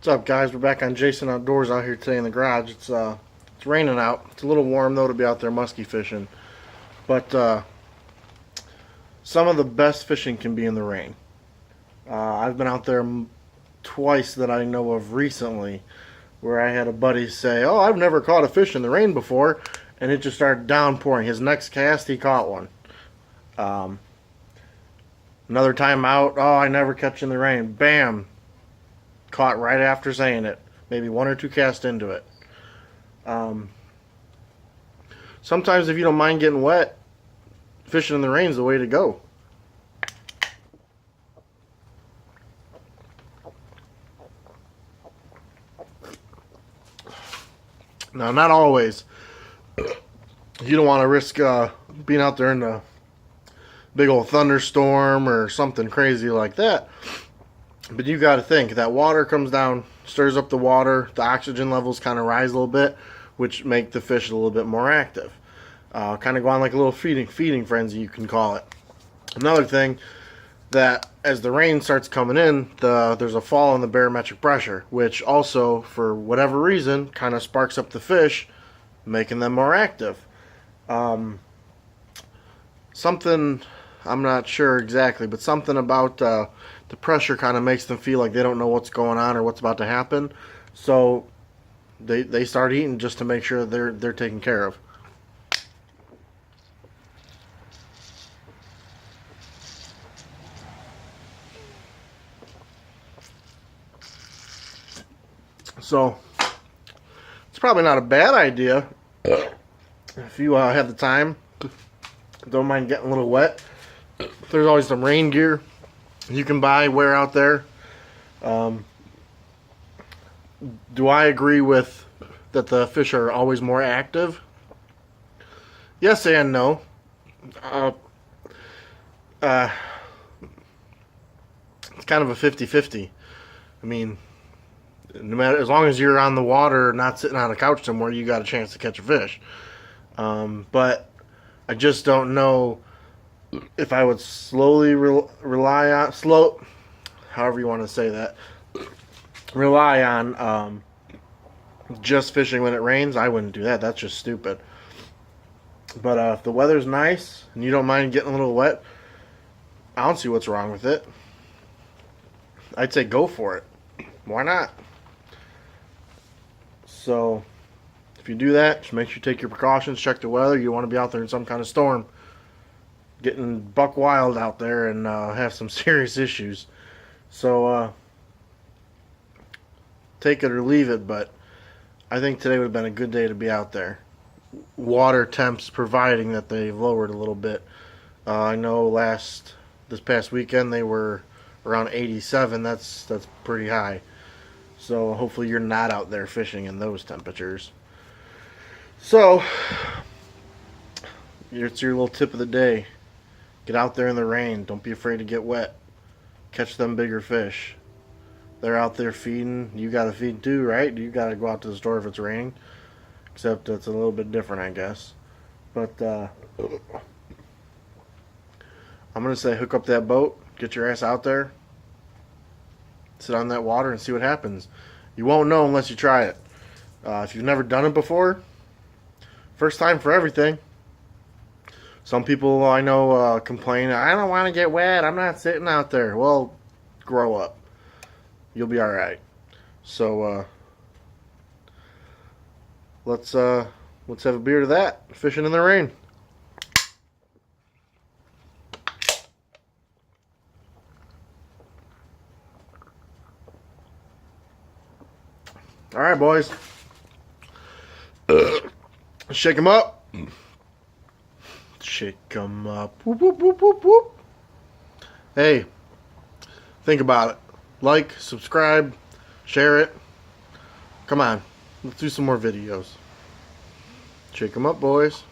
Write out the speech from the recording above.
What's up, guys? We're back on Jason Outdoors out here today in the garage. It's raining out. It's a little warm though to be out there musky fishing, but some of the best fishing can be in the rain. I've been out there twice that I know of recently, where I had a buddy say, "Oh, I've never caught a fish in the rain before," and it just started downpouring. His next cast, he caught one. Um, Another time out, "Oh, I never catch in the rain." Bam, caught right after saying it. Maybe one or two casts into it. Um, Sometimes if you don't mind getting wet, fishing in the rain is the way to go. Now, not always. You don't want to risk being out there in a big old thunderstorm or something crazy like that. But you got to think that water comes down, stirs up the water, the oxygen levels kind of rise a little bit, which make the fish a little bit more active. Kind of go on like a little feeding frenzy, you can call it. Another thing, that as the rain starts coming in, there's a fall in the barometric pressure, which also, for whatever reason, kind of sparks up the fish, making them more active. Something, I'm not sure exactly, but something about the pressure kind of makes them feel like they don't know what's going on or what's about to happen. So they start eating just to make sure they're taken care of. So it's probably not a bad idea if you have the time. Don't mind getting a little wet. There's always some rain gear you can buy, wear out there. Do I agree with that the fish are always more active? Yes and no. Uh, uh, it's kind of a 50-50. I mean, no matter, as long as you're on the water, not sitting on a couch somewhere, you got a chance to catch a fish. But I just don't know if I would slowly rely on however you want to say that, rely on just fishing when it rains. I wouldn't do that. That's just stupid. But if the weather's nice and you don't mind getting a little wet, I don't see what's wrong with it. I'd say go for it. Why not? So if you do that, just make sure you take your precautions, check the weather. You want to be out there in some kind of storm, getting buck wild out there and have some serious issues. So take it or leave it, but I think today would have been a good day to be out there. Water temps providing that they've lowered a little bit. I know this past weekend they were around 87. That's pretty high. So hopefully you're not out there fishing in those temperatures. So it's your little tip of the day. Get out there in the rain. Don't be afraid to get wet. Catch them bigger fish. They're out there feeding. You got to feed too, right? You got to go out to the store if it's raining. Except it's a little bit different, I guess. But I'm going to say hook up that boat. Get your ass out there. Sit on that water and see what happens. You won't know unless you try it. If you've never done it before, first time for everything. Some people I know complain, "I don't want to get wet. I'm not sitting out there." Well, grow up. You'll be all right. So let's have a beer to that. Fishing in the rain. All right, boys. Shake them up. Shake them up. Whoop, whoop, whoop, whoop, whoop. Hey, think about it. Like, subscribe, share it. Come on. Let's do some more videos. Shake them up, boys.